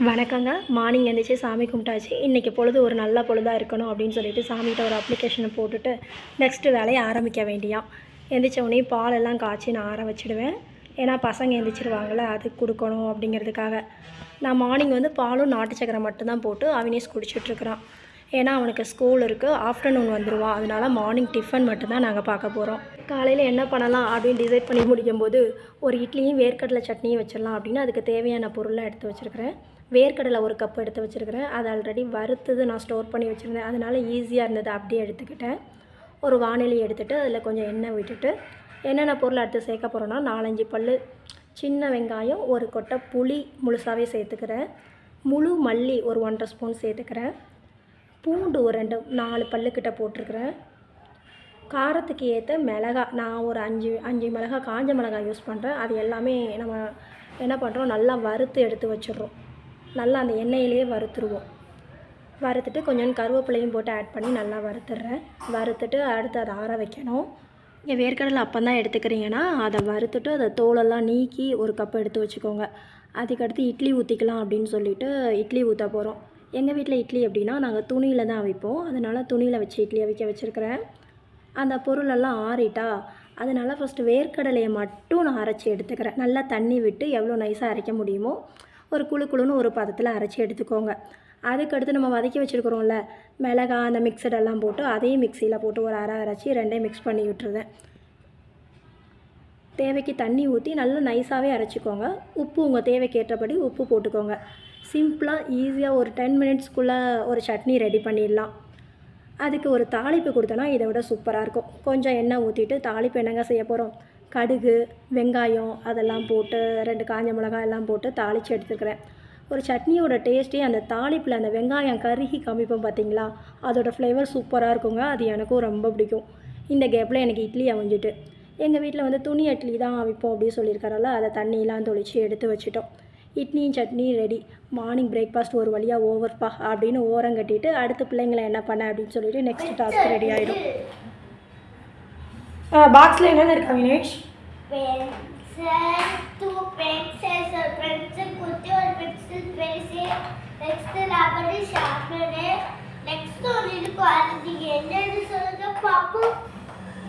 வணக்கங்க. மார்னிங் எந்திரிச்சு சாமி கும்பிட்டாச்சு. இன்றைக்கி பொழுது ஒரு நல்ல பொழுதாக இருக்கணும் அப்படின்னு சொல்லிட்டு சாமிகிட்ட ஒரு அப்ளிகேஷனை போட்டுட்டு நெக்ஸ்ட்டு வேலையை ஆரம்பிக்க வேண்டியான். எந்திரிச்ச உடனே பாலெல்லாம் காய்ச்சி நான் ஆற வச்சுடுவேன். ஏன்னா பசங்க எந்திரிச்சிருவாங்கள்ல, அதுக்கு கொடுக்கணும் அப்படிங்கிறதுக்காக. நான் மார்னிங் பாலும் நாட்டு சக்கரை மட்டும்தான் போட்டு அவினேஷ் குடிச்சிட்ருக்குறான். ஏன்னா அவனுக்கு ஸ்கூல் இருக்குது, ஆஃப்டர்நூன் வந்துடுவான். அதனால் மார்னிங் டிஃபன் மட்டும்தான் நாங்கள் பார்க்க போகிறோம். காலையில் என்ன பண்ணலாம் அப்படின்னு டிசைட் பண்ணி முடிக்கும்போது ஒரு இட்லியும் வேர்க்கடலை சட்னியும் வச்சிடலாம் அப்படின்னு அதுக்கு தேவையான பொருளை எடுத்து வச்சுருக்கிறேன். வேர்க்கடலை ஒரு கப் எடுத்து வச்சுருக்கிறேன். அது ஆல்ரெடி வறுத்தது நான் ஸ்டோர் பண்ணி வச்சுருந்தேன். அதனால் ஈஸியாக இருந்தது, அப்படியே எடுத்துக்கிட்டேன். ஒரு வானிலை எடுத்துகிட்டு அதில் கொஞ்சம் எண்ணெய் விட்டுட்டு என்னென்ன பொருள் எடுத்து சேர்க்க போகிறோன்னா 4-5 பல் சின்ன வெங்காயம், ஒரு கொட்டை புளி முழுசாகவே சேர்த்துக்கிறேன். முழு மல்லி ஒரு 1.5 ஸ்பூன் சேர்த்துக்கிறேன். பூண்டு ஒரு 4 பல்லுக்கிட்ட போட்டிருக்கிறேன். காரத்துக்கு ஏற்ற மிளகாய் நான் ஒரு 5 மிளகாய், காஞ்ச மிளகாய் யூஸ் பண்ணுறேன். அது எல்லாமே நம்ம என்ன பண்ணுறோம், நல்லா வறுத்து எடுத்து வச்சிடுறோம். நல்லா அந்த எண்ணெயிலேயே வறுத்துருவோம். வறுத்துட்டு கொஞ்சம் கருவேப்பிலையும் போட்டு ஆட் பண்ணி நல்லா வறுத்துடுறேன். வறுத்துட்டு அடுத்து அதை ஆற வைக்கணும். இங்கே வேர்க்கடலை அப்பந்தான் எடுத்துக்கிறீங்கன்னா அதை வறுத்துட்டு அதை தோலெல்லாம் நீக்கி ஒரு கப் எடுத்து வச்சுக்கோங்க. அதுக்கடுத்து இட்லி ஊற்றிக்கலாம் அப்படின்னு சொல்லிவிட்டு இட்லி ஊற்ற போகிறோம். எங்கள் வீட்டில் இட்லி அப்படின்னா நாங்கள் துணியில் தான் அவிப்போம். அதனால் துணியில் வச்சு இட்லி அவிக்க வச்சுருக்கிறேன். அந்த பொருளெல்லாம் ஆறிட்டா அதனால் ஃபஸ்ட்டு வேர்க்கடலையை மட்டும் நான் அரைச்சி எடுத்துக்கிறேன். நல்லா தண்ணி விட்டு எவ்வளோ நைஸாக அரைக்க முடியுமோ ஒரு குழுன்னு ஒரு பதத்தில் அரைச்சி எடுத்துக்கோங்க. அதுக்கடுத்து நம்ம வதக்கி வச்சுருக்குறோம்ல மிளகாய், அந்த மிக்சடெல்லாம் போட்டு அதையும் மிக்சியில் போட்டு ஒரு அரைச்சி ரெண்டையும் மிக்ஸ் பண்ணி விட்டுருவேன். தேவைக்கு தண்ணி ஊற்றி நல்லா நைஸாகவே அரைச்சிக்கோங்க. உப்பு உங்கள் தேவைக்கு ஏற்றபடி உப்பு போட்டுக்கோங்க. சிம்பிளாக ஈஸியாக ஒரு 10 மினிட்ஸ்க்குள்ளே ஒரு சட்னி ரெடி பண்ணிடலாம். அதுக்கு ஒரு தாளிப்பு கொடுத்தோன்னா இதை விட சூப்பராக இருக்கும். கொஞ்சம் எண்ணெய் ஊற்றிட்டு தாளிப்பு என்னங்க செய்ய போகிறோம், கடுகு, வெங்காயம் அதெல்லாம் போட்டு 2 காஞ்ச மிளகாய் எல்லாம் போட்டு தாளித்து எடுத்துக்கிறேன். ஒரு சட்னியோட டேஸ்ட்டே அந்த தாளிப்பில் அந்த வெங்காயம் கருகி காமிப்போம் பார்த்தீங்களா, அதோடய ஃப்ளேவர் சூப்பராக இருக்குங்க. அது எனக்கும் ரொம்ப பிடிக்கும். இந்த கேப்பில் எனக்கு இட்லி அவிஞ்சிட்டு எங்கள் வீட்டில் துணி இட்லி தான் அவிப்போம் அப்படின்னு சொல்லியிருக்காரல்ல, அதை தண்ணியெலாம் தொளிச்சு எடுத்து வச்சுட்டோம். இட்லியும் சட்னி ரெடி. மார்னிங் பிரேக்ஃபாஸ்ட் ஒரு வழியாக ஓவர்ப்பா அப்படின்னு ஓரம் கட்டிட்டு அடுத்து பிள்ளைங்களை என்ன பண்ண அப்படின்னு சொல்லிட்டு நெக்ஸ்ட் டாஸ்க் ரெடி ஆகிடும். பாக்ஸில் என்னென்ன இருக்கா வினேஷ்?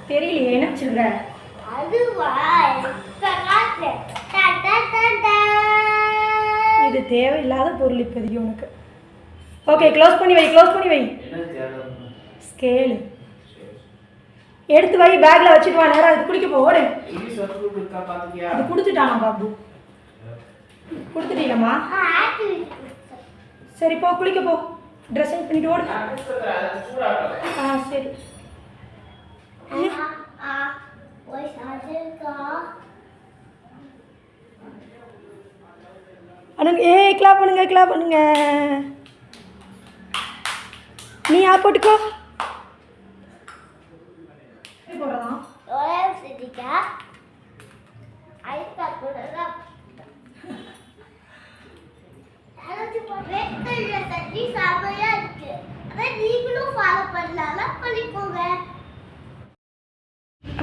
தெரியலையே, என்ன வச்சுருக்க? இது தேவையில்லாத பொருள் இப்போதைக்கு உனக்கு. ஓகே, க்ளோஸ் பண்ணி வை. ஸ்கேலு எடுத்து வை, பேக்கில் வச்சுட்டு வா. நேரம் அது குளிக்க போடு. அது கொடுத்துட்டானா பாபு? கொடுத்துட்டீங்களா? சரி போ, குளிக்க போ. ட்ரெஸ் சேஞ்ச் பண்ணிட்டு ஓடு. சரி. கிளாப் பண்ணுங்க. நீ போட்டுக்கோ.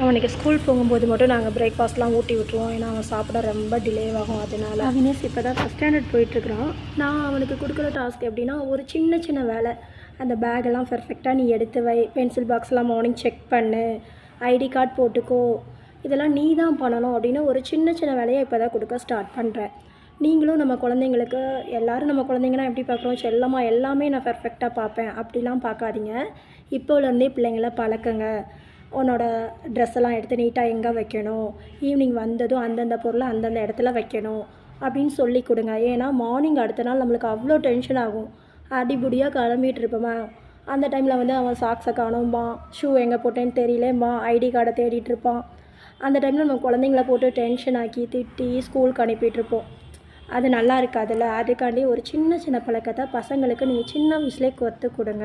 அவனுக்கு ஸ்கூல் போகும்போது மட்டும் நாங்கள் பிரேக்ஃபாஸ்ட்லாம் ஊட்டி விட்டுருவோம். ஏன்னா அவன் சாப்பிட ரொம்ப டிலே ஆகும். அதனால் அவினேஷ் இப்போ தான் ஃபஸ்ட் ஸ்டாண்டர்ட் போயிட்டுருக்குறான். நான் அவனுக்கு கொடுக்குற டாஸ்க் எப்படின்னா, ஒரு சின்ன வேலை, அந்த பேக்கெல்லாம் பர்ஃபெக்டாக நீ எடுத்து வை, பென்சில் பாக்ஸ்லாம் மார்னிங் செக் பண்ணு, ஐடி கார்டு போட்டுக்கோ, இதெல்லாம் நீ தான் பண்ணணும் அப்படின்னு ஒரு சின்ன வேலையை இப்போ தான் கொடுக்க ஸ்டார்ட் பண்ணுறேன். நீங்களும் நம்ம குழந்தைங்களுக்கு, எல்லோரும் நம்ம குழந்தைங்கன்னா எப்படி பார்க்குறோம், செல்லமாக எல்லாமே நான் பர்ஃபெக்டாக பார்ப்பேன் அப்படிலாம் பார்க்காதீங்க. இப்போலேருந்தே பிள்ளைங்கள பழக்கங்க. உன்னோட ட்ரெஸ்ஸெல்லாம் எடுத்து நீட்டாக எங்கே வைக்கணும், ஈவினிங் வந்ததும் அந்தந்த பொருளை அந்தந்த இடத்துல வைக்கணும் அப்படின்னு சொல்லி கொடுங்க. ஏன்னா மார்னிங் அடுத்த நாள் நம்மளுக்கு அவ்வளோ டென்ஷன் ஆகும். அடிபுடியாக கிளம்பிட்டு இருப்போமா, அந்த டைமில் அவன் சாக்ஸை காணும்பான், ஷூ எங்கே போட்டேன்னு தெரியலேம்பான், ஐடி கார்டை தேடிட்டு இருப்பான். அந்த டைமில் நம்ம குழந்தைங்கள போட்டு டென்ஷன் ஆக்கி திட்டி ஸ்கூலுக்கு அனுப்பிட்டுருப்போம். அது நல்லா இருக்காதுல்ல. அதுக்காண்டி ஒரு சின்ன பழக்கத்தை பசங்களுக்கு நீங்கள் சின்ன வயசுலேயே கற்றுக் கொடுங்க.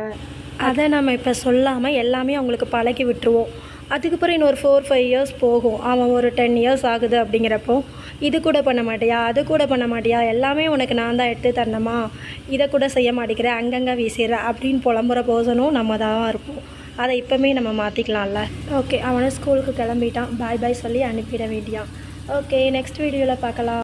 அதை நம்ம இப்போ சொல்லாமல் எல்லாமே அவங்களுக்கு பழக்கி விட்டுருவோம். அதுக்கப்புறம் இன்னொரு 4-5 இயர்ஸ் போகும். அவன் ஒரு 10 இயர்ஸ் ஆகுது அப்படிங்கிறப்போ இது கூட பண்ண மாட்டியா, அது கூட பண்ண மாட்டியா, எல்லாமே உனக்கு நான் தான் எடுத்து தரணுமா, இதை கூட செய்ய மாட்டேங்கிறேன், அங்கங்கே வீசிடுற அப்படின்னு புலம்புற போசனும் நம்ம தான் இருப்போம். அதை இப்போமே நம்ம மாற்றிக்கலாம்ல. ஓகே, அவனை ஸ்கூலுக்கு கிளம்பிட்டான். பாய் சொல்லி அனுப்பிட வேண்டியான். ஓகே, நெக்ஸ்ட் வீடியோவில் பார்க்கலாம்.